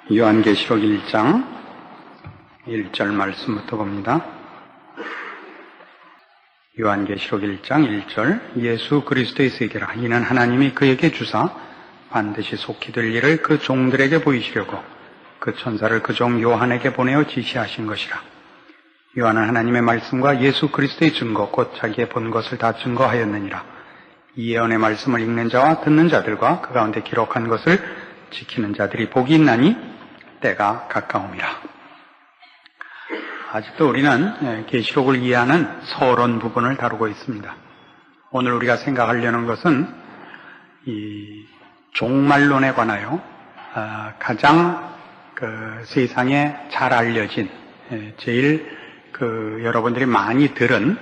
요한계시록 1장 1절 말씀부터 봅니다. 요한계시록 1장 1절 예수 그리스도의 세계라 이는 하나님이 그에게 주사 반드시 속히 될 일을 그 종들에게 보이시려고 그 천사를 그 종 요한에게 보내어 지시하신 것이라. 요한은 하나님의 말씀과 예수 그리스도의 증거 곧 자기의 본 것을 다 증거하였느니라. 이 예언의 말씀을 읽는 자와 듣는 자들과 그 가운데 기록한 것을 지키는 자들이 복이 있나니 때가 가까움이라. 아직도 우리는 계시록을 이해하는 서론 부분을 다루고 있습니다. 오늘 우리가 생각하려는 것은 이 종말론에 관하여 가장 세상에 잘 알려진 제일 여러분들이 많이 들은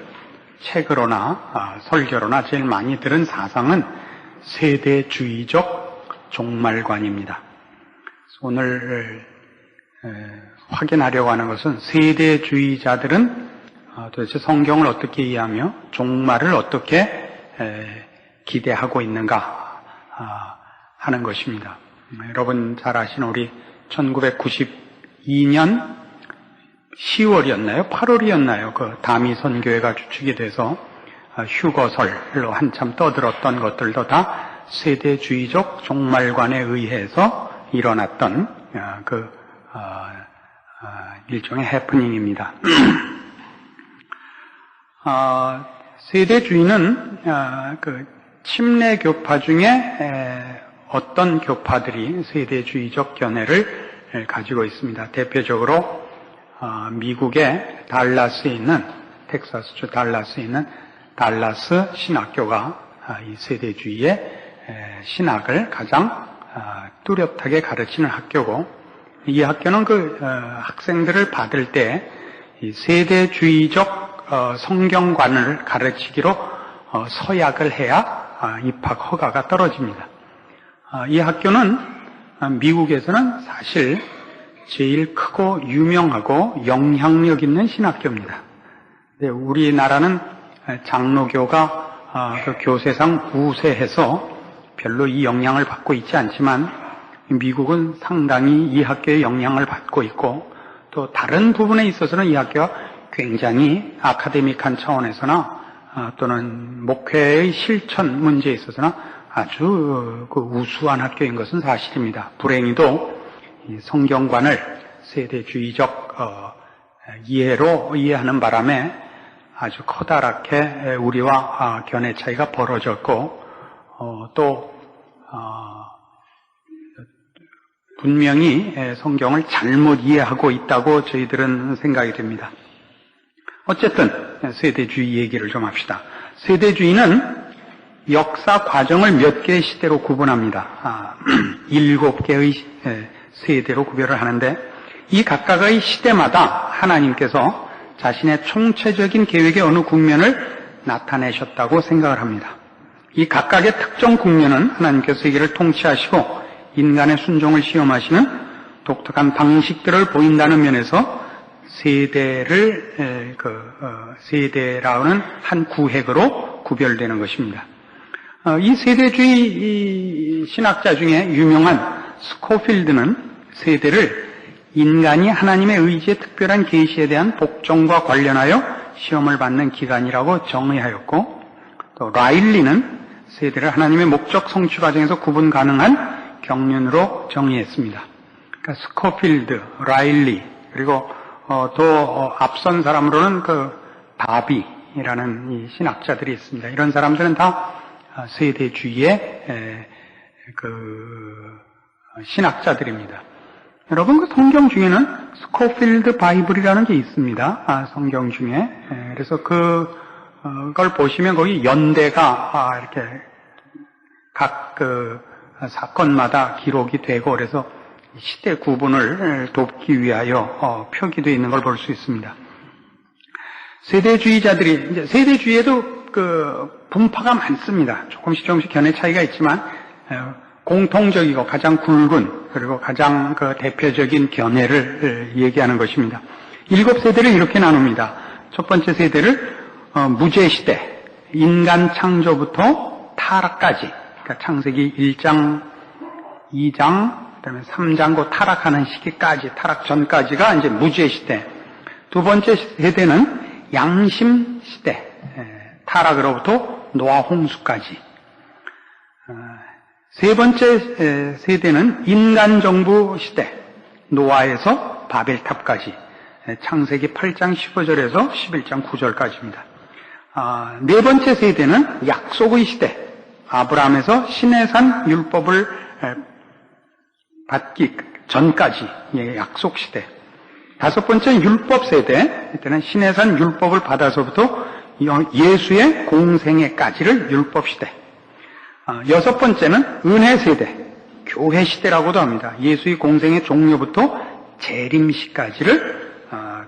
책으로나 설교로나 제일 많이 들은 사상은 세대주의적 종말관입니다. 오늘 확인하려고 하는 것은 세대주의자들은 도대체 성경을 어떻게 이해하며 종말을 어떻게 기대하고 있는가 하는 것입니다. 여러분 잘 아시는 우리 1992년 10월이었나요? 8월이었나요? 그 다미 선교회가 주축이 돼서 휴거설로 한참 떠들었던 것들도 다 세대주의적 종말관에 의해서 일어났던 일종의 해프닝입니다. 세대주의는 침례 교파 중에 어떤 교파들이 세대주의적 견해를 가지고 있습니다. 대표적으로 미국의 달라스에 있는 텍사스주 달라스에 있는 달라스 신학교가 이 세대주의의 신학을 가장 뚜렷하게 가르치는 학교고, 이 학교는 학생들을 받을 때 이 세대주의적 성경관을 가르치기로 서약을 해야 입학 허가가 떨어집니다. 이 학교는 미국에서는 사실 제일 크고 유명하고 영향력 있는 신학교입니다. 우리나라는 장로교가 교세상 우세해서 별로 이 영향을 받고 있지 않지만 미국은 상당히 이 학교의 영향을 받고 있고, 또 다른 부분에 있어서는 이 학교가 굉장히 아카데믹한 차원에서나 또는 목회의 실천 문제에 있어서나 아주 우수한 학교인 것은 사실입니다. 불행히도 이 성경관을 세대주의적 이해로 이해하는 바람에 아주 커다랗게 우리와 견해 차이가 벌어졌고, 또 분명히 성경을 잘못 이해하고 있다고 저희들은 생각이 됩니다. 어쨌든 세대주의 얘기를 좀 합시다. 세대주의는 역사 과정을 몇 개의 시대로 구분합니다. 7개의 세대로 구별을 하는데, 이 각각의 시대마다 하나님께서 자신의 총체적인 계획의 어느 국면을 나타내셨다고 생각을 합니다. 이 각각의 특정 국면은 하나님께서 세계를 통치하시고 인간의 순종을 시험하시는 독특한 방식들을 보인다는 면에서 세대라는 한 구획으로 구별되는 것입니다. 이 세대주의 신학자 중에 유명한 스코필드는 세대를 인간이 하나님의 의지의 특별한 계시에 대한 복종과 관련하여 시험을 받는 기간이라고 정의하였고, 또 라일리는 세대를 하나님의 목적 성취 과정에서 구분 가능한 경륜으로 정의했습니다. 그러니까 스코필드, 라일리, 그리고 또 앞선 사람으로는 바비라는 이 신학자들이 있습니다. 이런 사람들은 다 세대주의의 신학자들입니다. 여러분, 성경 중에는 스코필드 바이블이라는 게 있습니다. 성경 중에. 그래서 그걸 보시면 거기 연대가 이렇게 각 사건마다 기록이 되고, 그래서 시대 구분을 돕기 위하여 표기되어 있는 걸 볼 수 있습니다. 세대주의에도 분파가 많습니다. 조금씩 견해 차이가 있지만 공통적이고 가장 굵은, 그리고 가장 대표적인 견해를 얘기하는 것입니다. 7세대를 이렇게 나눕니다. 첫 번째 세대를 무죄시대, 인간 창조부터 타락까지, 그러니까 창세기 1장, 2장, 그다음에 3장고 타락하는 시기까지, 타락 전까지가 이제 무죄 시대. 두 번째 세대는 양심 시대, 타락으로부터 노아 홍수까지. 세 번째 세대는 인간 정부 시대, 노아에서 바벨탑까지, 창세기 8장 15절에서 11장 9절까지입니다. 네 번째 세대는 약속의 시대, 아브라함에서 시내산 율법을 받기 전까지, 약속 시대. 다섯 번째는 율법 세대, 이때는 시내산 율법을 받아서부터 예수의 공생애까지를 율법 시대. 여섯 번째는 은혜 세대, 교회 시대라고도 합니다. 예수의 공생의 종료부터 재림 시까지를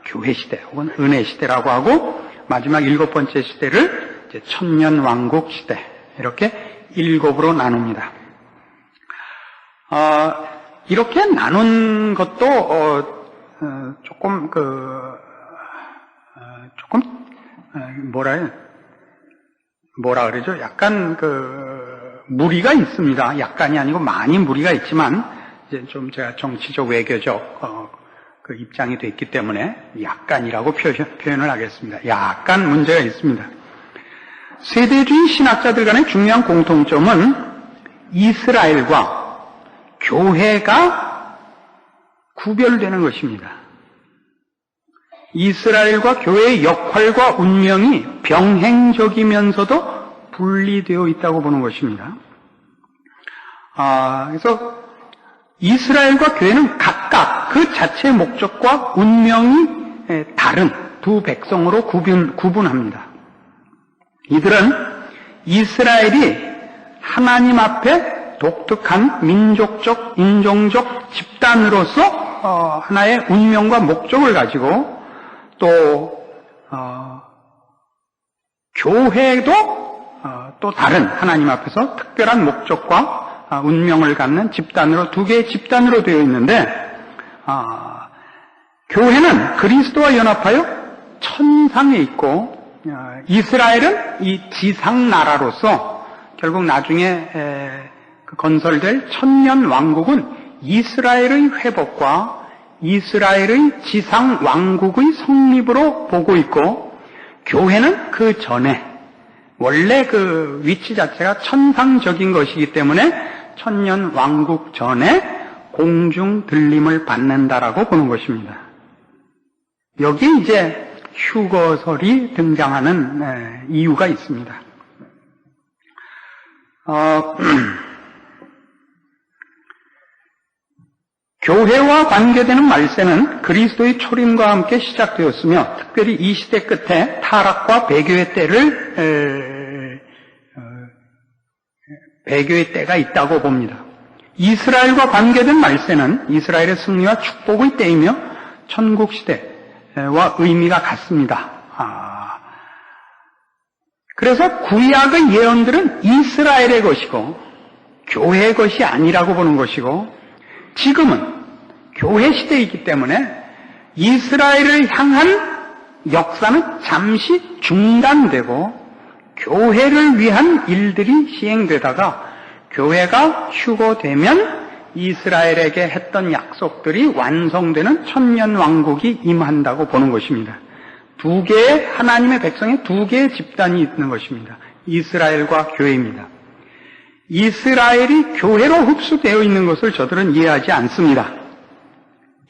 교회 시대 혹은 은혜 시대라고 하고, 마지막 일곱 번째 시대를 이제 천년 왕국 시대, 이렇게 일곱으로 나눕니다. 이렇게 나눈 것도 조금 뭐라 그러죠? 약간 무리가 있습니다. 약간이 아니고 많이 무리가 있지만, 이제 좀 제가 정치적 외교적 그 입장이 됐기 때문에 약간이라고 표현을 하겠습니다. 약간 문제가 있습니다. 세대주의 신학자들 간의 중요한 공통점은 이스라엘과 교회가 구별되는 것입니다. 이스라엘과 교회의 역할과 운명이 병행적이면서도 분리되어 있다고 보는 것입니다. 그래서 이스라엘과 교회는 각각 그 자체의 목적과 운명이 다른 두 백성으로 구분합니다. 이들은 이스라엘이 하나님 앞에 독특한 민족적, 인종적 집단으로서 하나의 운명과 목적을 가지고, 또 교회도 또 다른 하나님 앞에서 특별한 목적과 운명을 갖는 집단으로, 두 개의 집단으로 되어 있는데, 교회는 그리스도와 연합하여 천상에 있고, 이스라엘은 이 지상 나라로서 결국 나중에 건설될 천년 왕국은 이스라엘의 회복과 이스라엘의 지상 왕국의 성립으로 보고 있고, 교회는 그 전에 원래 그 위치 자체가 천상적인 것이기 때문에 천년 왕국 전에 공중 들림을 받는다라고 보는 것입니다. 여기에 이제 휴거설이 등장하는 이유가 있습니다. 교회와 관계되는 말세는 그리스도의 초림과 함께 시작되었으며, 특별히 이 시대 끝에 타락과 배교의 때가 있다고 봅니다. 이스라엘과 관계된 말세는 이스라엘의 승리와 축복의 때이며 천국 시대와 의미가 같습니다. 그래서 구약의 예언들은 이스라엘의 것이고 교회의 것이 아니라고 보는 것이고, 지금은 교회 시대이기 때문에 이스라엘을 향한 역사는 잠시 중단되고 교회를 위한 일들이 시행되다가 교회가 휴거되면 이스라엘에게 했던 약속들이 완성되는 천년 왕국이 임한다고 보는 것입니다. 두 개의 하나님의 백성의 두 개의 집단이 있는 것입니다. 이스라엘과 교회입니다. 이스라엘이 교회로 흡수되어 있는 것을 저들은 이해하지 않습니다.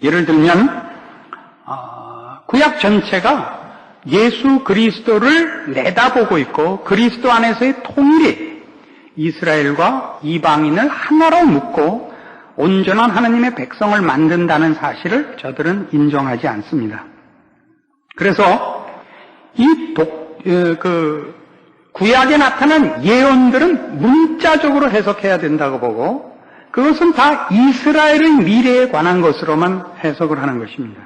예를 들면 구약 전체가 예수 그리스도를 내다보고 있고, 그리스도 안에서의 통일이 이스라엘과 이방인을 하나로 묶고 온전한 하나님의 백성을 만든다는 사실을 저들은 인정하지 않습니다. 그래서 이 구약에 나타난 예언들은 문자적으로 해석해야 된다고 보고, 그것은 다 이스라엘의 미래에 관한 것으로만 해석을 하는 것입니다.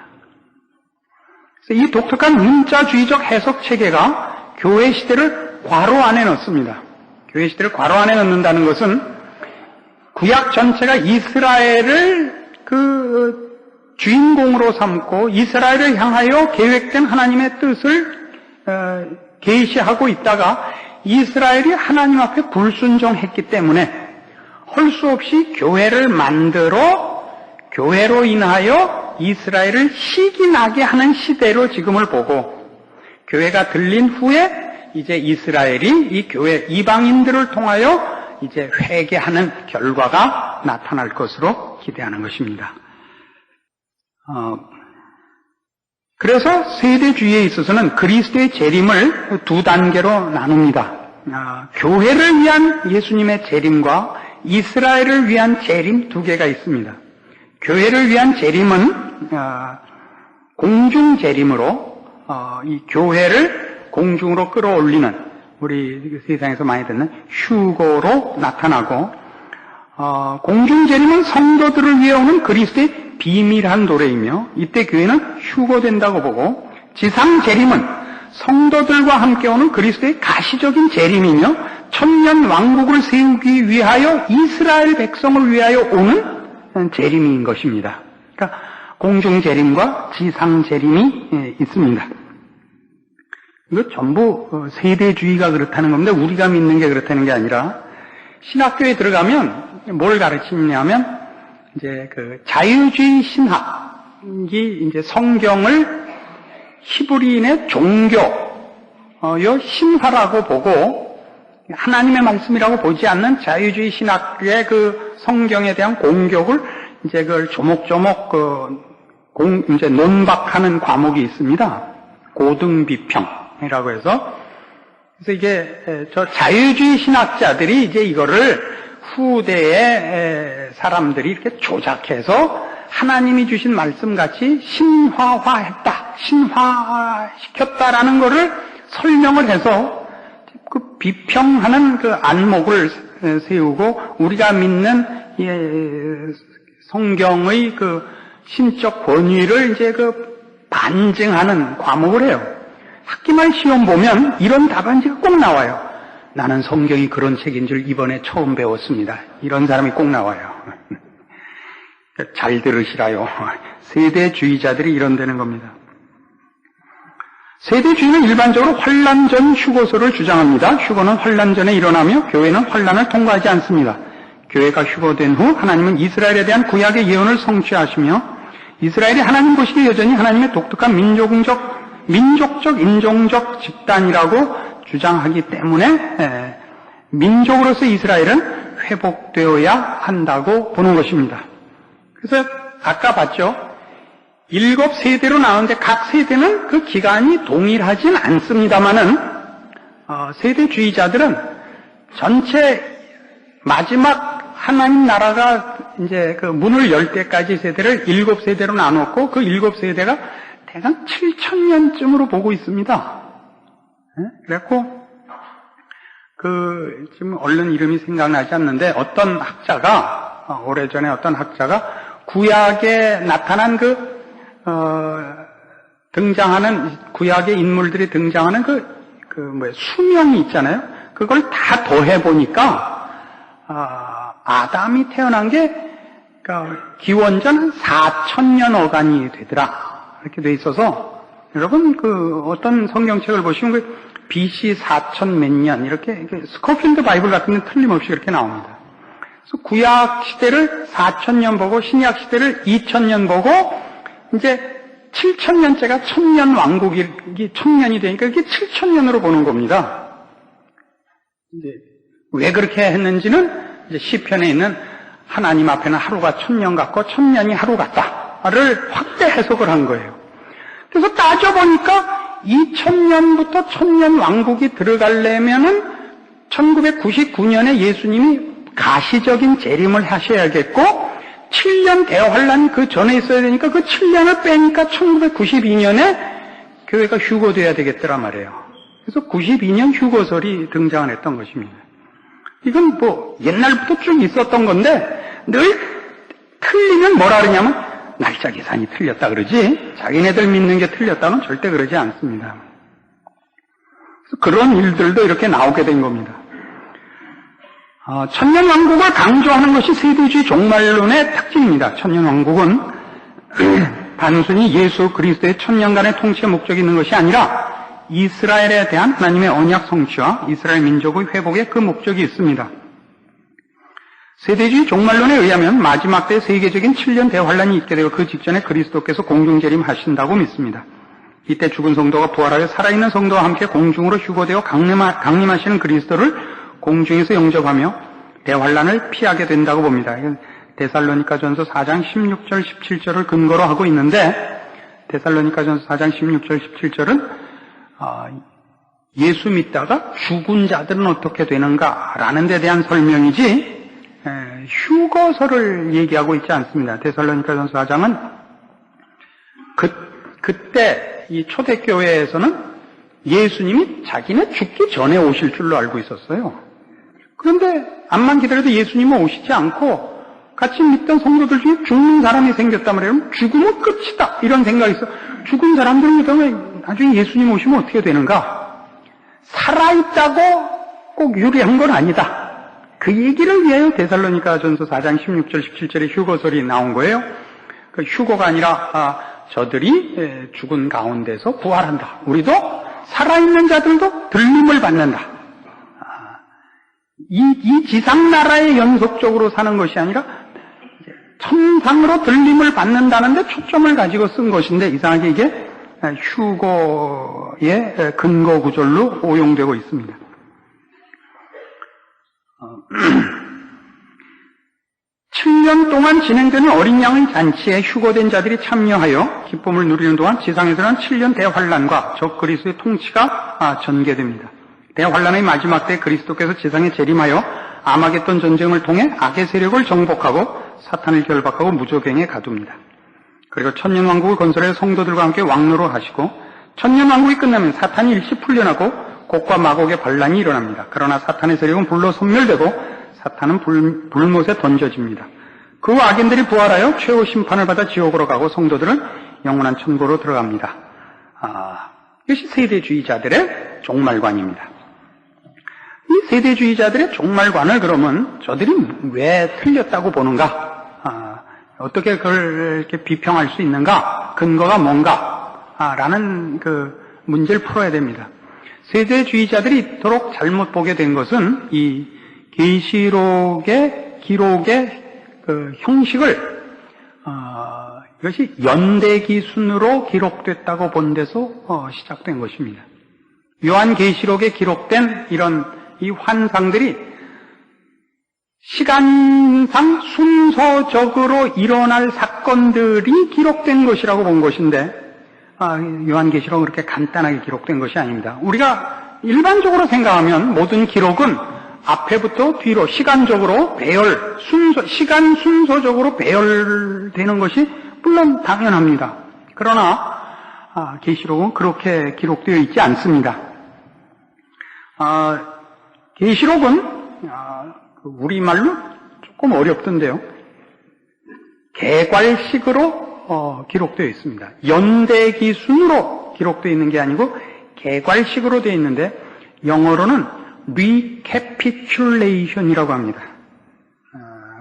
그래서 이 독특한 문자주의적 해석 체계가 교회 시대를 괄호 안에 넣습니다. 교회 시대를 괄호 안에 넣는다는 것은 구약 전체가 이스라엘을 그 주인공으로 삼고 이스라엘을 향하여 계획된 하나님의 뜻을 계시하고 있다가 이스라엘이 하나님 앞에 불순종했기 때문에 할 수 없이 교회를 만들어 교회로 인하여 이스라엘을 시기나게 하는 시대로 지금을 보고, 교회가 들린 후에 이제 이스라엘이 이 교회 이방인들을 통하여 이제 회개하는 결과가 나타날 것으로 기대하는 것입니다. 그래서 세대주의에 있어서는 그리스도의 재림을 두 단계로 나눕니다. 교회를 위한 예수님의 재림과 이스라엘을 위한 재림 두 개가 있습니다. 교회를 위한 재림은 공중 재림으로 이 교회를 공중으로 끌어올리는, 우리 세상에서 많이 듣는 휴거로 나타나고, 공중 재림은 성도들을 위해 오는 그리스도의 비밀한 노래이며 이때 교회는 휴거된다고 보고, 지상 재림은 성도들과 함께 오는 그리스도의 가시적인 재림이며 천년 왕국을 세우기 위하여 이스라엘 백성을 위하여 오는 재림인 것입니다. 그러니까 공중 재림과 지상 재림이 있습니다. 이거 전부 세대주의가 그렇다는 겁니다. 우리가 믿는 게 그렇다는 게 아니라, 신학교에 들어가면 뭘 가르치냐면 이제 그 자유주의 신학이 이제 성경을 히브리인의 종교요 신화라고 보고 하나님의 말씀이라고 보지 않는 자유주의 신학의 그 성경에 대한 공격을 이제 그걸 조목조목 이제 논박하는 과목이 있습니다. 고등비평이라고 해서, 그래서 이게 저 자유주의 신학자들이 이제 이거를 후대의 사람들이 이렇게 조작해서 하나님이 주신 말씀같이 신화화했다, 신화시켰다라는 거를 설명을 해서 그 비평하는 그 안목을 세우고, 우리가 믿는 성경의 그 신적 권위를 이제 그 반증하는 과목을 해요. 학기말 시험 보면 이런 답안지가 꼭 나와요. 나는 성경이 그런 책인 줄 이번에 처음 배웠습니다. 이런 사람이 꼭 나와요. 잘 들으시라요. 세대주의자들이 이런다는 겁니다. 세대주의는 일반적으로 환란 전 휴거설을 주장합니다. 휴거는 환란 전에 일어나며 교회는 환란을 통과하지 않습니다. 교회가 휴거된 후 하나님은 이스라엘에 대한 구약의 예언을 성취하시며 이스라엘이 하나님 보시기에 여전히 하나님의 독특한 민족적, 인종적 집단이라고 주장하기 때문에 민족으로서 이스라엘은 회복되어야 한다고 보는 것입니다. 그래서 아까 봤죠? 7세대로 나오는데 각 세대는 그 기간이 동일하진 않습니다만은 세대주의자들은 전체 마지막 하나님 나라가 이제 그 문을 열 때까지 세대를 7세대로 나눴고, 그 7세대가 대략 7,000년쯤으로 보고 있습니다. 그래갖고 지금 얼른 이름이 생각나지 않는데, 어떤 학자가 오래전에 어떤 학자가 구약에 나타난 등장하는 구약의 인물들이 등장하는 수명이 있잖아요. 그걸 다 더해 보니까 아담이 태어난 게 기원전 4,000년 어간이 되더라, 이렇게 돼 있어서, 여러분 어떤 성경책을 보시면 BC 4,000 몇 년 이렇게 스코필드 바이블 같은 데 틀림없이 그렇게 나옵니다. 그래서 구약 시대를 4,000년 보고 신약 시대를 2,000년 보고 이제 7,000년째가 1,000년 왕국이 1,000년이 되니까 그게 7,000년으로 보는 겁니다. 이제 왜 그렇게 했는지는 이제 시편에 있는 하나님 앞에는 하루가 1,000년 같고 1,000년이 하루 같다를 확대 해석을 한 거예요. 그래서 따져보니까 2000년부터 1000년 왕국이 들어가려면은 1999년에 예수님이 가시적인 재림을 하셔야겠고 7년 대환란 그 전에 있어야 되니까 그 7년을 빼니까 1992년에 교회가 휴거돼야 되겠더라 말이에요. 그래서 92년 휴거설이 등장을 했던 것입니다. 이건 옛날부터 쭉 있었던 건데 늘 틀리면 뭐라 그러냐면 날짜 계산이 틀렸다 그러지, 자기네들 믿는 게 틀렸다는 절대 그러지 않습니다. 그래서 그런 일들도 이렇게 나오게 된 겁니다. 천년왕국을 강조하는 것이 세대주의 종말론의 특징입니다. 천년왕국은 단순히 예수 그리스도의 천년간의 통치의 목적이 있는 것이 아니라 이스라엘에 대한 하나님의 언약 성취와 이스라엘 민족의 회복에 그 목적이 있습니다. 세대주의 종말론에 의하면 마지막 때 세계적인 7년 대환란이 있게 되고 그 직전에 그리스도께서 공중재림하신다고 믿습니다. 이때 죽은 성도가 부활하여 살아있는 성도와 함께 공중으로 휴거되어 강림하시는 그리스도를 공중에서 영접하며 대환란을 피하게 된다고 봅니다. 데살로니가전서 4장 16절 17절을 근거로 하고 있는데 데살로니가전서 4장 16절 17절은 예수 믿다가 죽은 자들은 어떻게 되는가라는 데 대한 설명이지 휴거설을 얘기하고 있지 않습니다. 데살로니가전서 4장은 그때 이 초대교회에서는 예수님이 자기네 죽기 전에 오실 줄로 알고 있었어요. 그런데 암만 기다려도 예수님은 오시지 않고 같이 믿던 성도들 중에 죽는 사람이 생겼단 말이에요. 죽으면 끝이다 이런 생각이 있어. 죽은 사람들은 그다음에 나중에 예수님 오시면 어떻게 되는가? 살아있다고 꼭 유리한 건 아니다. 그 얘기를 위하여 데살로니가전서 4장 16절 17절에 휴거설이 나온 거예요. 그 휴거가 아니라 저들이 죽은 가운데서 부활한다. 우리도 살아있는 자들도 들림을 받는다. 이 지상나라에 연속적으로 사는 것이 아니라 천상으로 들림을 받는다는데 초점을 가지고 쓴 것인데 이상하게 이게 휴거의 근거 구절로 오용되고 있습니다. 7년 동안 진행되는 어린 양의 잔치에 휴거된 자들이 참여하여 기쁨을 누리는 동안 지상에서는 7년 대환란과 적 그리스도의 통치가 전개됩니다. 대환란의 마지막 때 그리스도께서 지상에 재림하여 아마겟돈 전쟁을 통해 악의 세력을 정복하고 사탄을 결박하고 무저갱에 가둡니다. 그리고 천년왕국을 건설해 성도들과 함께 왕노로 하시고 천년왕국이 끝나면 사탄이 일시 풀려나고 곡과 마곡의 반란이 일어납니다. 그러나 사탄의 세력은 불로 소멸되고 사탄은 불못에 던져집니다. 그 악인들이 부활하여 최후 심판을 받아 지옥으로 가고 성도들은 영원한 천국으로 들어갑니다. 이것이 세대주의자들의 종말관입니다. 이 세대주의자들의 종말관을 그러면 저들이 왜 틀렸다고 보는가? 어떻게 그걸 이렇게 비평할 수 있는가? 근거가 뭔가? 라는 그 문제를 풀어야 됩니다. 세대주의자들이 이토록 잘못 보게 된 것은 이 계시록의 기록의 그 형식을 이것이 연대기순으로 기록됐다고 본 데서 시작된 것입니다. 요한계시록에 기록된 이런 이 환상들이 시간상 순서적으로 일어날 사건들이 기록된 것이라고 본 것인데 요한계시록은 그렇게 간단하게 기록된 것이 아닙니다. 우리가 일반적으로 생각하면 모든 기록은 앞에부터 뒤로 시간적으로 시간 순서적으로 배열되는 것이 물론 당연합니다. 그러나 계시록은 그렇게 기록되어 있지 않습니다. 계시록은 우리말로 조금 어렵던데요. 개괄식으로 기록되어 있습니다. 연대기순으로 기록되어 있는 게 아니고 개괄식으로 되어 있는데 영어로는 recapitulation이라고 합니다.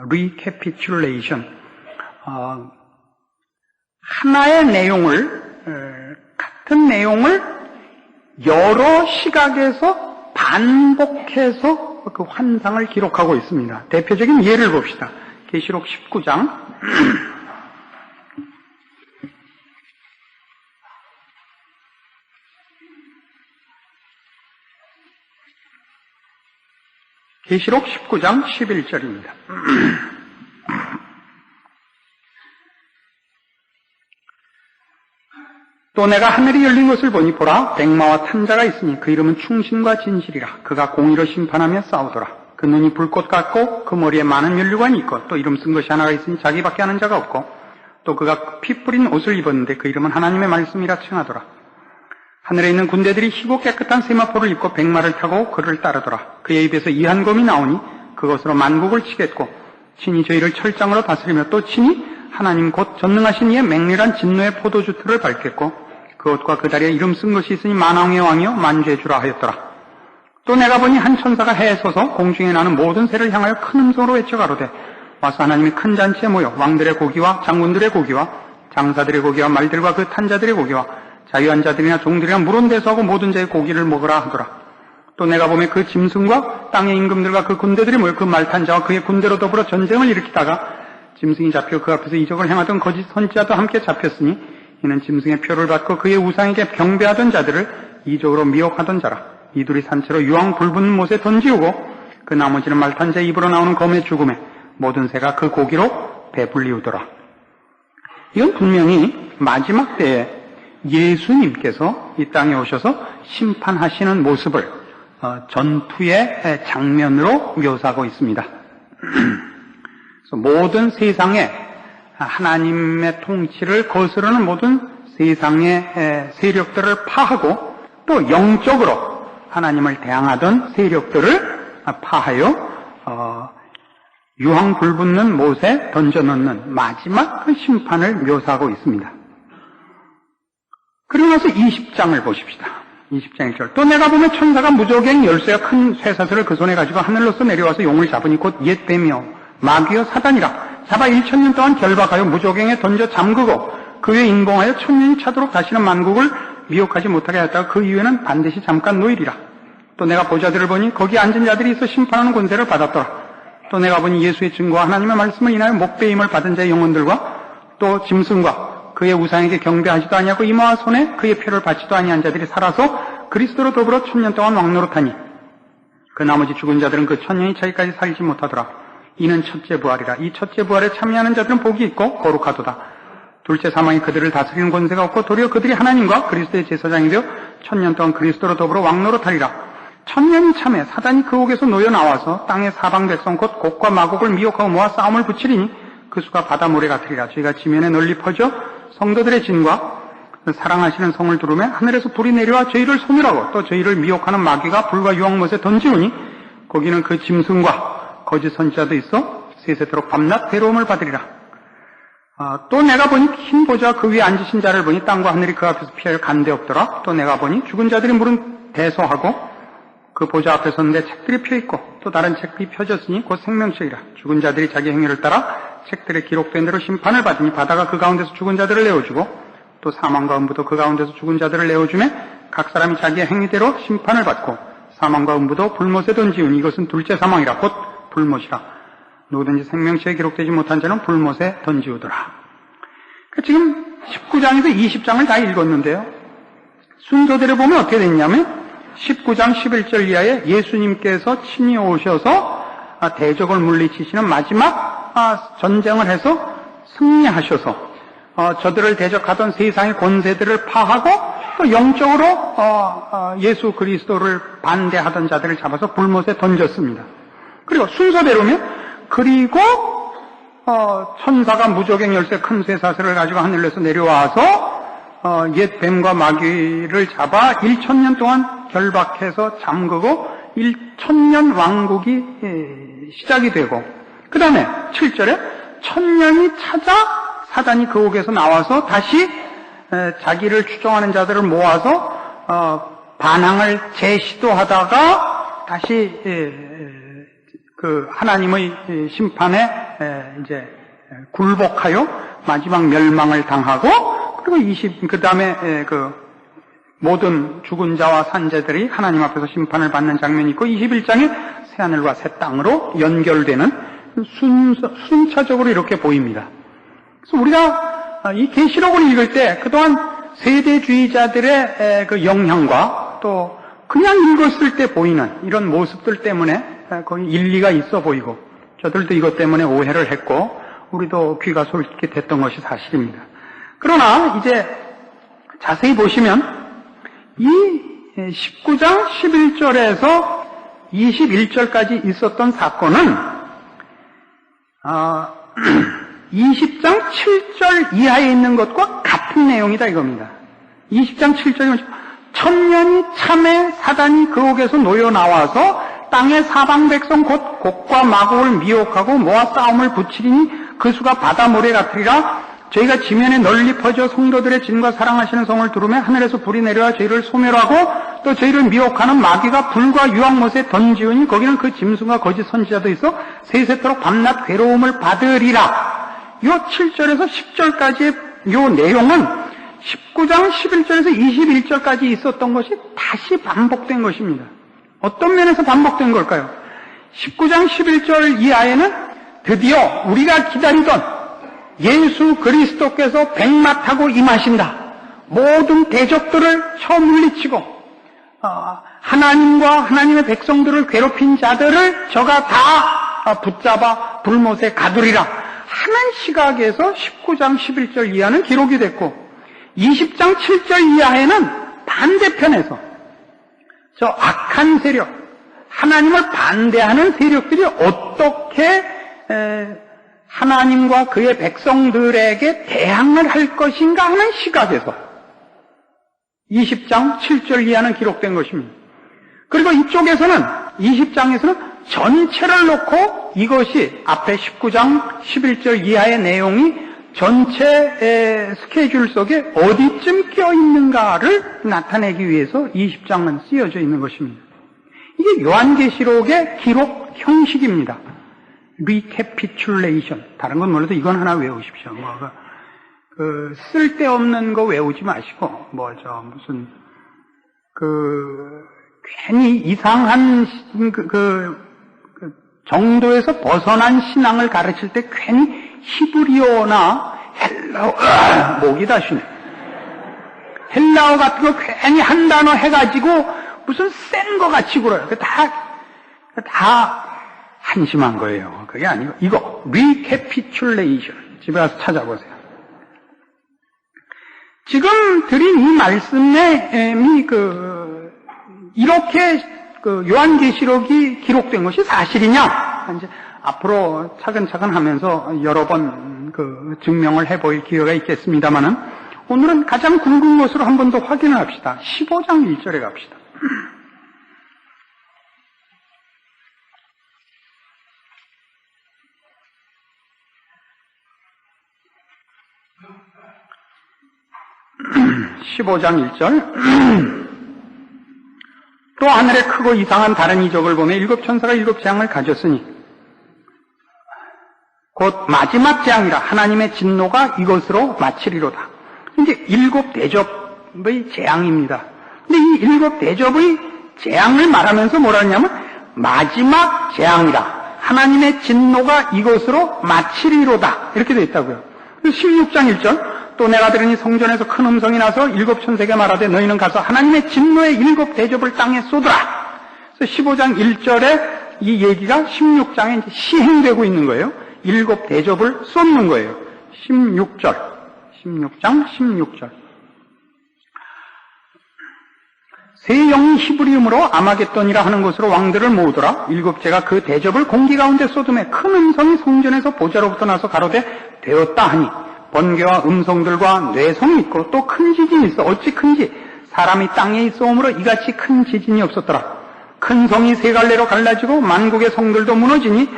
recapitulation. 하나의 내용을, 같은 내용을 여러 시각에서 반복해서 그 환상을 기록하고 있습니다. 대표적인 예를 봅시다. 계시록 19장. 계시록 19장 11절입니다. 또 내가 하늘이 열린 것을 보니 보라 백마와 탄자가 있으니 그 이름은 충신과 진실이라. 그가 공의로 심판하며 싸우더라. 그 눈이 불꽃 같고 그 머리에 많은 면류관이 있고 또 이름 쓴 것이 하나가 있으니 자기밖에 아는 자가 없고 또 그가 피 뿌린 옷을 입었는데 그 이름은 하나님의 말씀이라 칭하더라. 하늘에 있는 군대들이 희고 깨끗한 세마포를 입고 백마를 타고 그를 따르더라. 그의 입에서 이한검이 나오니 그것으로 만국을 치겠고 친히 저희를 철장으로 다스리며 또 친히 하나님 곧 전능하신 이의 맹렬한 진노의 포도주틀을 밟겠고 그 옷과 그 다리에 이름 쓴 것이 있으니 만왕의 왕이요 만주의 주라 하였더라. 또 내가 보니 한 천사가 해에 서서 공중에 나는 모든 새를 향하여 큰 음성으로 외쳐 가로되 와서 하나님의 큰 잔치에 모여 왕들의 고기와 장군들의 고기와 장사들의 고기와 말들과 그 탄자들의 고기와 자유한 자들이나 종들이나 물은 대소하고 모든 자의 고기를 먹으라 하더라. 또 또 내가 보면 그 짐승과 땅의 임금들과 그 군대들이 모여 그 말탄 자와 그의 군대로 더불어 전쟁을 일으키다가 짐승이 잡혀 그 앞에서 이적을 행하던 거짓 선지자도 함께 잡혔으니 이는 짐승의 표를 받고 그의 우상에게 경배하던 자들을 이적으로 미혹하던 자라. 이들이 산채로 유황 불붙는 못에 던지우고 그 나머지는 말탄 자의 입으로 나오는 검의 죽음에 모든 새가 그 고기로 배불리우더라. 이건 분명히 마지막 때에 예수님께서 이 땅에 오셔서 심판하시는 모습을 전투의 장면으로 묘사하고 있습니다. 그래서 모든 세상에 하나님의 통치를 거스르는 모든 세상의 세력들을 파하고 또 영적으로 하나님을 대항하던 세력들을 파하여 유황 불붙는 못에 던져넣는 마지막 그 심판을 묘사하고 있습니다. 그리고 나서 20장을 보십시다. 20장 1절. 또 내가 보면 천사가 무저갱 열쇠와 큰 쇠사슬을 그 손에 가지고 하늘로서 내려와서 용을 잡으니 곧 옛 뱀이요 마귀요 사단이라. 잡아 1000년 동안 결박하여 무저갱에 던져 잠그고 그 위에 인봉하여 1000년이 차도록 다시는 만국을 미혹하지 못하게 하였다가 그 이후에는 반드시 잠깐 놓이리라. 또 내가 보좌들을 보니 거기 앉은 자들이 있어 심판하는 권세를 받았더라. 또 내가 보니 예수의 증거와 하나님의 말씀을 인하여 목배임을 받은 자의 영혼들과 또 짐승과 그의 우상에게 경배하지도 아니하고 이마와 손에 그의 표를 받지도 아니한 자들이 살아서 그리스도로 더불어 1000년 동안 왕노릇하니 그 나머지 죽은 자들은 그 1000년이 차기까지 살지 못하더라. 이는 첫째 부활이라. 이 첫째 부활에 참여하는 자들은 복이 있고 거룩하도다. 둘째 사망이 그들을 다스리는 권세가 없고 도리어 그들이 하나님과 그리스도의 제사장이 되어 1000년 동안 그리스도로 더불어 왕노릇하리라. 1000년이 참에 사단이 그 옥에서 놓여 나와서 땅의 사방 백성 곧 곡과 마곡을 미혹하고 모아 싸움을 붙이리니 그 수가 바다 모래 같으리라. 저희가 지면에 널리 퍼져 성도들의 진과 사랑하시는 성을 두르며 하늘에서 불이 내려와 저희를 소멸하고 또 저희를 미혹하는 마귀가 불과 유황못에 던지우니 거기는 그 짐승과 거짓 선지자도 있어 세세토록 밤낮 괴로움을 받으리라. 또 내가 보니 흰 보좌 그 위에 앉으신 자를 보니 땅과 하늘이 그 앞에서 피할 간데 없더라. 또 내가 보니 죽은 자들이 물은 대소하고 그 보좌 앞에 섰는데 책들이 펴있고 또 다른 책들이 펴졌으니 곧 생명책이라. 죽은 자들이 자기 행위를 따라 책들에 기록된 대로 심판을 받으니 바다가 그 가운데서 죽은 자들을 내어주고 또 사망과 음부도 그 가운데서 죽은 자들을 내어주매 각 사람이 자기의 행위대로 심판을 받고 사망과 음부도 불못에 던지우니 이것은 둘째 사망이라. 곧 불못이라. 누구든지 생명책에 기록되지 못한 자는 불못에 던지우더라. 지금 19장에서 20장을 다 읽었는데요. 순서대로 보면 어떻게 됐냐면 19장 11절 이하에 예수님께서 친히 오셔서 대적을 물리치시는 마지막 전쟁을 해서 승리하셔서 저들을 대적하던 세상의 권세들을 파하고 또 영적으로 예수 그리스도를 반대하던 자들을 잡아서 불못에 던졌습니다. 그리고 순서대로면 그리고 천사가 무저갱 열쇠 큰 쇠사슬을 가지고 하늘에서 내려와서 옛 뱀과 마귀를 잡아 1000년 동안 결박해서 잠그고 1000년 왕국이 시작이 되고 그 다음에 7절에 1000년이 차자 사단이 그 옥에서 나와서 다시 자기를 추종하는 자들을 모아서 반항을 재시도하다가 다시 그 하나님의 심판에 이제 굴복하여 마지막 멸망을 당하고 그리고 그 다음에 그 모든 죽은 자와 산재들이 하나님 앞에서 심판을 받는 장면이 있고 21장에 새하늘과 새 땅으로 연결되는 순차적으로 이렇게 보입니다. 그래서 우리가 이 계시록을 읽을 때 그동안 세대주의자들의 그 영향과 또 그냥 읽었을 때 보이는 이런 모습들 때문에 거기 일리가 있어 보이고 저들도 이것 때문에 오해를 했고 우리도 귀가 솔깃했던 것이 사실입니다. 그러나 이제 자세히 보시면 이 19장 11절에서 21절까지 있었던 사건은 20장 7절 이하에 있는 것과 같은 내용이다 이겁니다. 20장 7절이면 1000년이 참에 사단이 그 옥에서 놓여 나와서 땅의 사방 백성 곧 곡과 마곡을 미혹하고 모아 싸움을 붙이리니 그 수가 바다 모래 같으리라. 저희가 지면에 널리 퍼져 성도들의 진과 사랑하시는 성을 두르며 하늘에서 불이 내려와 저희를 소멸하고 또 저희를 미혹하는 마귀가 불과 유황못에 던지우니 거기는 그 짐승과 거짓 선지자도 있어 세세토록 밤낮 괴로움을 받으리라. 요 7절에서 10절까지의 요 내용은 19장 11절에서 21절까지 있었던 것이 다시 반복된 것입니다. 어떤 면에서 반복된 걸까요? 19장 11절 이하에는 드디어 우리가 기다리던 예수 그리스도께서 백마 타고 임하신다. 모든 대적들을 쳐 물리치고 하나님과 하나님의 백성들을 괴롭힌 자들을 저가 다 붙잡아 불못에 가두리라 하는 시각에서 19장 11절 이하는 기록이 됐고 20장 7절 이하에는 반대편에서 저 악한 세력, 하나님을 반대하는 세력들이 어떻게 하나님과 그의 백성들에게 대항을 할 것인가 하는 시각에서 20장 7절 이하는 기록된 것입니다. 그리고 이쪽에서는 20장에서는 전체를 놓고 이것이 앞에 19장 11절 이하의 내용이 전체 스케줄 속에 어디쯤 껴있는가를 나타내기 위해서 20장은 쓰여져 있는 것입니다. 이게 요한계시록의 기록 형식입니다. 리캐피출레이션. 다른 건 몰라도 이건 하나 외우십시오. 쓸데없는 거 외우지 마시고, 괜히 이상한, 정도에서 벗어난 신앙을 가르칠 때 괜히 히브리어나 헬라어, 목이 다 쉬네. 헬라어 같은 거 괜히 한 단어 해가지고 무슨 센 거 같이 굴어요. 다 한심한 거예요. 그게 아니고, 이거, 리캐피출레이션. 집에 가서 찾아보세요. 지금 드린 이 말씀이 이렇게 요한계시록이 기록된 것이 사실이냐? 이제 앞으로 차근차근 하면서 여러 번 증명을 해보일 기회가 있겠습니다만은 오늘은 가장 굵은 것으로 한 번 더 확인을 합시다. 15장 1절에 갑시다. (15장 1절) 또 하늘에 크고 이상한 다른 이적을 보며 일곱 천사가 일곱 재앙을 가졌으니 곧 마지막 재앙이라 하나님의 진노가 이것으로 마치리로다. 이제 일곱 대접의 재앙입니다. 근데 이 일곱 대접의 재앙을 말하면서 뭐라 하냐면 마지막 재앙이라 하나님의 진노가 이것으로 마치리로다 이렇게 되어 있다고요. 16장 1절 또 내가 들으니 성전에서 큰 음성이 나서 일곱 천사에게 말하되 너희는 가서 하나님의 진노의 일곱 대접을 땅에 쏟으라. 그래서 15장 1절에 이 얘기가 16장에 이제 시행되고 있는 거예요. 일곱 대접을 쏟는 거예요. 16장 16절 세 영이 히브리음으로 아마겟돈이라 하는 곳으로 왕들을 모으더라. 일곱째가 그 대접을 공기 가운데 쏟음에 큰 음성이 성전에서 보좌로부터 나서 가로되 되었다 하니 번개와 음성들과 뇌성이 있고 또 큰 지진이 있어. 어찌 큰지 사람이 땅에 있어오므로 이같이 큰 지진이 없었더라. 큰 성이 세 갈래로 갈라지고 만국의 성들도 무너지니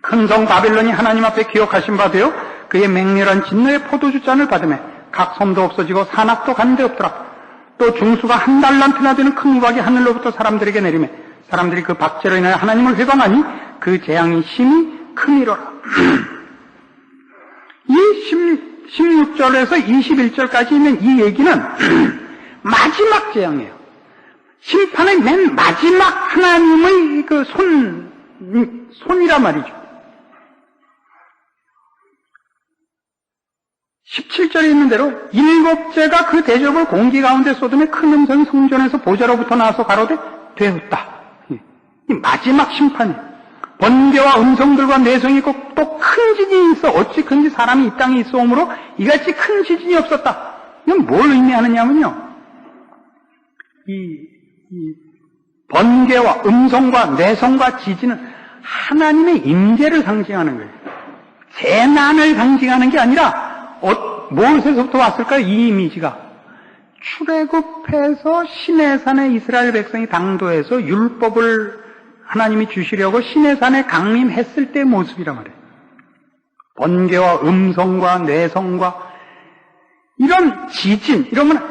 큰 성 바벨론이 하나님 앞에 기억하신 바 되어 그의 맹렬한 진노의 포도주 잔을 받으며 각 섬도 없어지고 산악도 간데 없더라. 또 중수가 한 달란트나 되는 큰 우박이 하늘로부터 사람들에게 내리며 사람들이 그 박제로 인하여 하나님을 회방하니 그 재앙이 심히 크니로라. 이 16절에서 21절까지 있는 이 얘기는 마지막 재앙이에요. 심판의 맨 마지막 하나님의 그 손이란 말이죠. 17절에 있는 대로 일곱째가 그 대접을 공기 가운데 쏟으며 큰 음성이 성전에서 보좌로부터 나와서 가로되 되었다. 이 마지막 심판이에요. 번개와 음성들과 내성이 있고 또 큰 지진이 있어. 어찌 큰지 사람이 이 땅에 있어오므로 이같이 큰 지진이 없었다. 이건 뭘 의미하느냐면요. 이 번개와 음성과 내성과 지진은 하나님의 임재를 상징하는 거예요. 재난을 상징하는 게 아니라 무엇에서부터 왔을까요? 이 이미지가 출애굽해서 시내산에 이스라엘 백성이 당도해서 율법을 하나님이 주시려고 시내산에 강림했을 때의 모습이란 말이에요. 번개와 음성과 내성과 이런 지진, 이런 건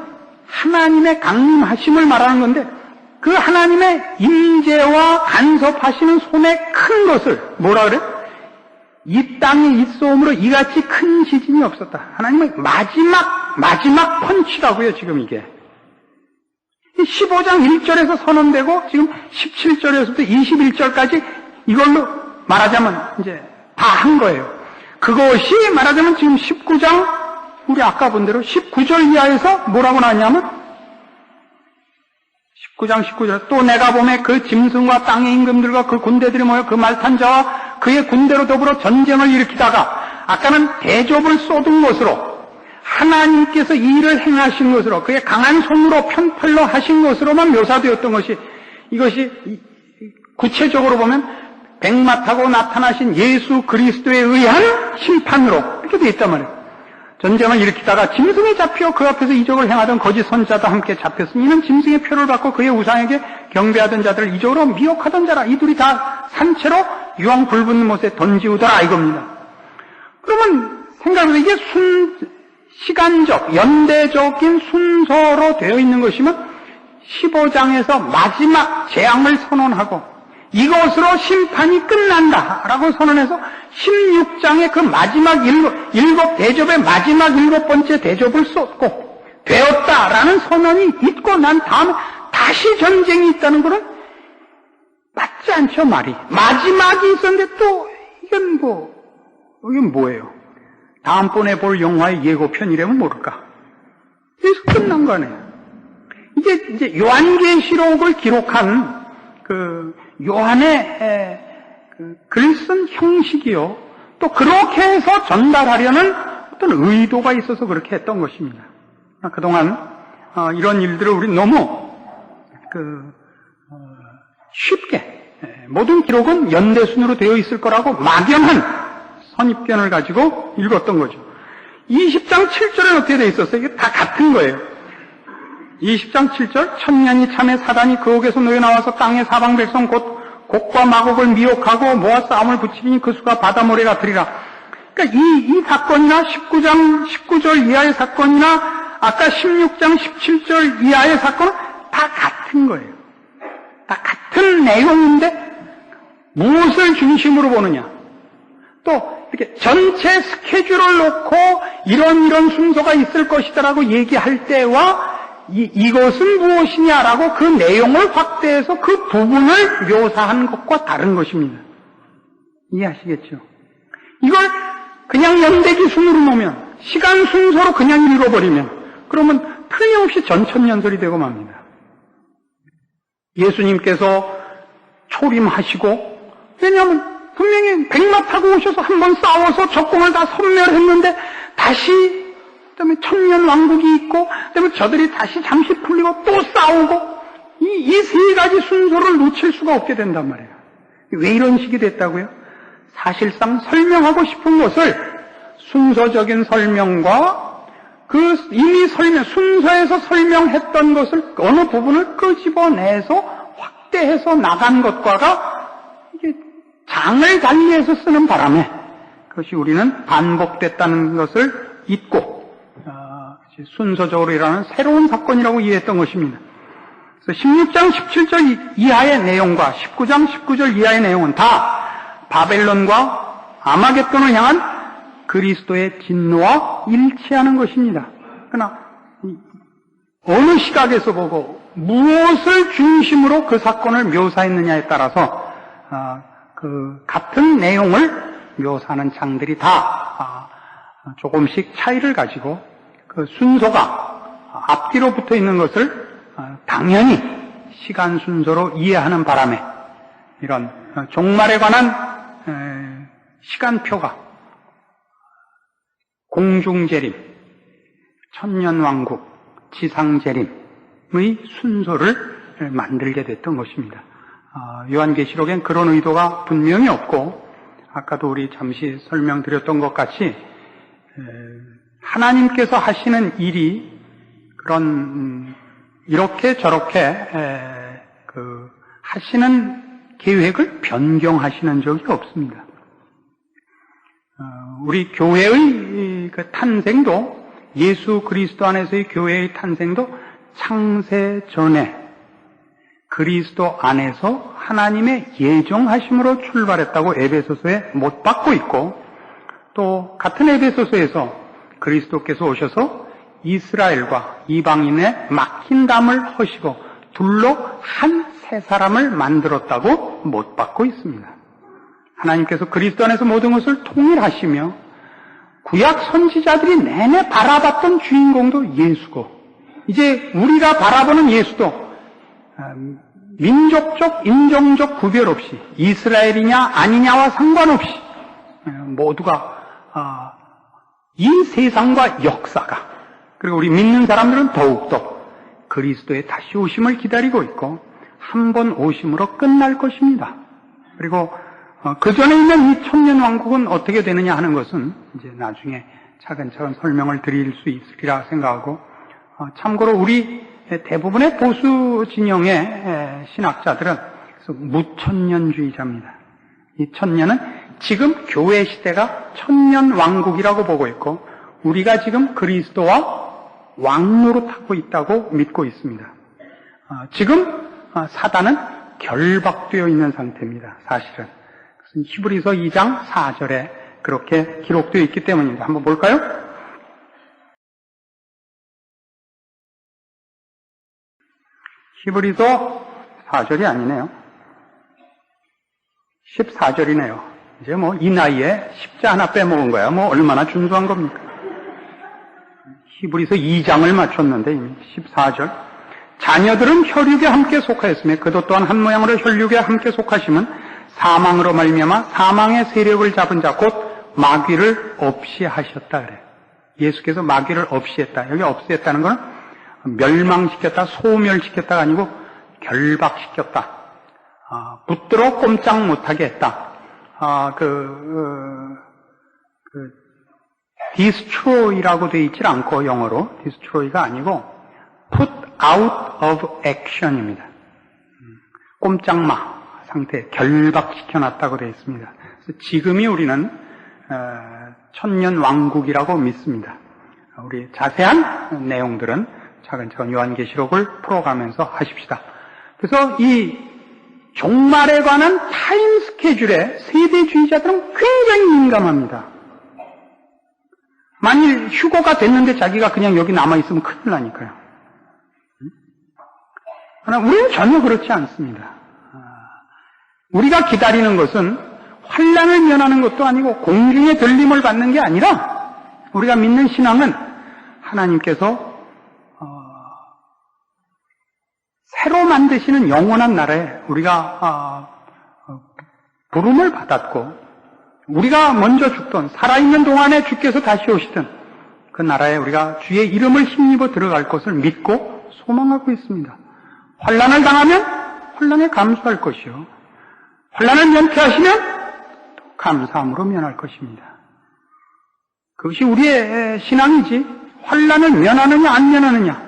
하나님의 강림하심을 말하는 건데 그 하나님의 임재와 간섭하시는 손의 큰 것을 뭐라 그래? 이 땅에 있어오므로 이같이 큰 지진이 없었다. 하나님의 마지막 펀치라고요, 지금 이게. 15장 1절에서 선언되고 지금 17절에서부터 21절까지 이걸로 말하자면 이제 다 한 거예요. 그것이 말하자면 지금 19장 우리 아까 본 대로 19절 이하에서 뭐라고 나왔냐면 19장 19절 또 내가 보매 그 짐승과 땅의 임금들과 그 군대들이 모여 그 말탄 자와 그의 군대로 더불어 전쟁을 일으키다가 아까는 대접을 쏟은 것으로 하나님께서 이 일을 행하신 것으로 그의 강한 손으로 편팔로 하신 것으로만 묘사되었던 것이 이것이 구체적으로 보면 백마 타고 나타나신 예수 그리스도에 의한 심판으로 이렇게 되어 있단 말이에요. 전쟁을 일으키다가 짐승이 잡혀 그 앞에서 이적을 행하던 거짓 선지자도 함께 잡혔으니 이는 짐승의 표를 받고 그의 우상에게 경배하던 자들을 이적으로 미혹하던 자라. 이들이 다 산채로 유황 불붙는 못에 던지우더라 이겁니다. 그러면 생각해보면 이게 시간적, 연대적인 순서로 되어 있는 것이면 15장에서 마지막 재앙을 선언하고 이것으로 심판이 끝난다라고 선언해서 16장의 그 마지막 일곱 대접의 마지막 7번째 대접을 쏟고 되었다라는 선언이 있고 난 다음에 다시 전쟁이 있다는 것은 맞지 않죠, 말이. 마지막이 있었는데 또 이건 뭐예요? 다음번에 볼 영화의 예고편이라면 모를까? 그래서 끝난 거네요. 이제 요한계시록을 기록한 요한의 글 쓴 형식이요. 또 그렇게 해서 전달하려는 어떤 의도가 있어서 그렇게 했던 것입니다. 그동안 이런 일들을 우리 너무 쉽게 모든 기록은 연대순으로 되어 있을 거라고 막연한 선입견을 가지고 읽었던 거죠. 20장 7절에 어떻게 되어 있었어요? 이게 다 같은 거예요. 20장 7절 천년이 참에 사단이 그 옥에서 놓여나와서 땅의 사방 백성 곧 곡과 마곡을 미혹하고 모아 싸움을 붙이니 그 수가 바다 모래 같으리라. 그러니까 이 사건이나 19장 19절 이하의 사건이나 아까 16장 17절 이하의 사건은 다 같은 거예요. 다 같은 내용인데 무엇을 중심으로 보느냐. 또 이렇게 전체 스케줄을 놓고 이런 순서가 있을 것이다라고 얘기할 때와 이것은 무엇이냐라고 그 내용을 확대해서 그 부분을 묘사한 것과 다른 것입니다. 이해하시겠죠? 이걸 그냥 연대기 순으로 놓으면 시간 순서로 그냥 읽어버리면 그러면 틀림없이 전천년설이 되고 맙니다. 예수님께서 초림하시고 왜냐하면 분명히 백마 타고 오셔서 한번 싸워서 적공을 다 섬멸했는데 다시 그다음에 천년 왕국이 있고 그다음에 저들이 다시 잠시 풀리고 또 싸우고 이 세 가지 순서를 놓칠 수가 없게 된단 말이에요. 왜 이런 식이 됐다고요? 사실상 설명하고 싶은 것을 순서적인 설명과 그 이미 순서에서 설명했던 것을 어느 부분을 끄집어내서 확대해서 나간 것과가 이게 장을 달리해서 쓰는 바람에 그것이 우리는 반복됐다는 것을 잊고 순서적으로 일어나는 새로운 사건이라고 이해했던 것입니다. 그래서 16장 17절 이하의 내용과 19장 19절 이하의 내용은 다 바벨론과 아마겟돈을 향한 그리스도의 진노와 일치하는 것입니다. 그러나 어느 시각에서 보고 무엇을 중심으로 그 사건을 묘사했느냐에 따라서 그 같은 내용을 묘사하는 장들이 다 조금씩 차이를 가지고 그 순서가 앞뒤로 붙어 있는 것을 당연히 시간 순서로 이해하는 바람에 이런 종말에 관한 시간표가 공중재림, 천년왕국, 지상재림의 순서를 만들게 됐던 것입니다. 요한계시록엔 그런 의도가 분명히 없고 아까도 우리 잠시 설명드렸던 것 같이 하나님께서 하시는 일이 그런 이렇게 저렇게 하시는 계획을 변경하시는 적이 없습니다. 우리 교회의 그 탄생도 예수 그리스도 안에서의 교회의 탄생도 창세 전에 그리스도 안에서 하나님의 예정하심으로 출발했다고 에베소서에 못 박고 있고 또 같은 에베소서에서 그리스도께서 오셔서 이스라엘과 이방인의 막힌 담을 허시고 둘로 한 세 사람을 만들었다고 못 받고 있습니다. 하나님께서 그리스도 안에서 모든 것을 통일하시며 구약 선지자들이 내내 바라봤던 주인공도 예수고, 이제 우리가 바라보는 예수도 민족적, 인종적 구별 없이 이스라엘이냐 아니냐와 상관없이 모두가 이 세상과 역사가, 그리고 우리 믿는 사람들은 더욱더 그리스도의 다시 오심을 기다리고 있고 한 번 오심으로 끝날 것입니다. 그리고 그 전에 있는 이 천년왕국은 어떻게 되느냐 하는 것은 이제 나중에 차근차근 설명을 드릴 수 있으리라 생각하고, 참고로 우리 대부분의 보수 진영의 신학자들은 무천년주의자입니다. 이 천년은 지금 교회 시대가 천년왕국이라고 보고 있고, 우리가 지금 그리스도와 왕노릇하고 있다고 믿고 있습니다. 지금 사단은 결박되어 있는 상태입니다. 사실은. 히브리서 2장 4절에 그렇게 기록되어 있기 때문입니다. 한번 볼까요? 히브리서 4절이 아니네요. 14절이네요. 이제 뭐 이 나이에 십자 하나 빼먹은 거야. 뭐 얼마나 준수한 겁니까? 히브리서 2장을 맞췄는데 이미 14절. 자녀들은 혈육에 함께 속하였으며 그도 또한 한 모양으로 혈육에 함께 속하심은 사망으로 말미암아 사망의 세력을 잡은 자 곧 마귀를 없이 하셨다 그래. 예수께서 마귀를 없이 했다. 여기 없이 했다는 건 멸망시켰다, 소멸시켰다가 아니고 결박시켰다. 붙들어 꼼짝 못하게 했다. destroy라고 되어 있질 않고 영어로 destroy가 아니고 put out of action입니다. 꼼짝마 상태, 결박시켜놨다고 되어 있습니다. 그래서 지금이 우리는 천년 왕국이라고 믿습니다. 우리 자세한 내용들은 차근차근 요한계시록을 풀어가면서 하십시다. 그래서 이 종말에 관한 타임 스케줄에 세대주의자들은 굉장히 민감합니다. 만일 휴거가 됐는데 자기가 그냥 여기 남아있으면 큰일 나니까요. 그러나 우리는 전혀 그렇지 않습니다. 우리가 기다리는 것은 환난을 면하는 것도 아니고 공중의 들림을 받는 게 아니라, 우리가 믿는 신앙은 하나님께서 새로 만드시는 영원한 나라에 우리가 부름을 받았고, 우리가 먼저 죽던, 살아있는 동안에 주께서 다시 오시던 그 나라에 우리가 주의 이름을 힘입어 들어갈 것을 믿고 소망하고 있습니다. 환난을 당하면 환난에 감수할 것이요, 환난을 면피하시면 또 감사함으로 면할 것입니다. 그것이 우리의 신앙이지, 환난을 면하느냐 안 면하느냐,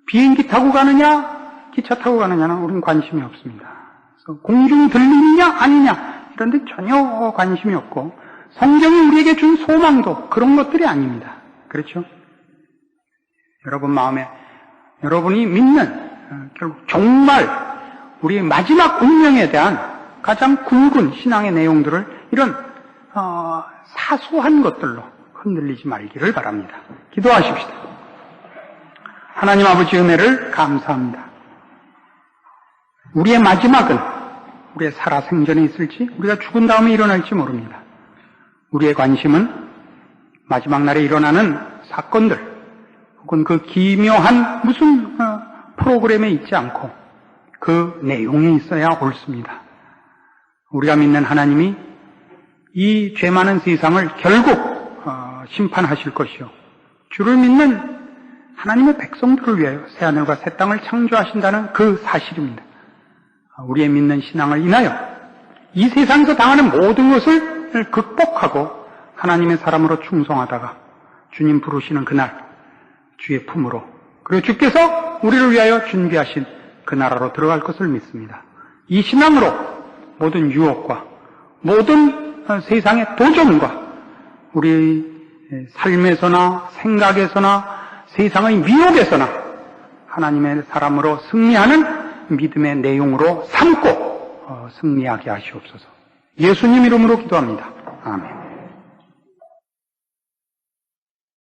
비행기 타고 가느냐 기차 타고 가느냐는 우리는 관심이 없습니다. 그래서 공중 들림이냐 아니냐 이런 데 전혀 관심이 없고, 성경이 우리에게 준 소망도 그런 것들이 아닙니다. 그렇죠? 여러분 마음에 여러분이 믿는 결국 정말 우리의 마지막 운명에 대한 가장 굵은 신앙의 내용들을 이런 사소한 것들로 흔들리지 말기를 바랍니다. 기도하십시다. 하나님 아버지 은혜를 감사합니다. 우리의 마지막은 우리의 살아생전에 있을지 우리가 죽은 다음에 일어날지 모릅니다. 우리의 관심은 마지막 날에 일어나는 사건들 혹은 그 기묘한 무슨 프로그램에 있지 않고 그 내용에 있어야 옳습니다. 우리가 믿는 하나님이 이 죄 많은 세상을 결국 심판하실 것이요, 주를 믿는 하나님의 백성들을 위하여 새하늘과 새 땅을 창조하신다는 그 사실입니다. 우리의 믿는 신앙을 인하여 이 세상에서 당하는 모든 것을 극복하고 하나님의 사람으로 충성하다가 주님 부르시는 그날 주의 품으로, 그리고 주께서 우리를 위하여 준비하신 그 나라로 들어갈 것을 믿습니다. 이 신앙으로 모든 유혹과 모든 세상의 도전과 우리 삶에서나 생각에서나 세상의 미혹에서나 하나님의 사람으로 승리하는 믿음의 내용으로 삼고 승리하게 하시옵소서. 예수님 이름으로 기도합니다. 아멘.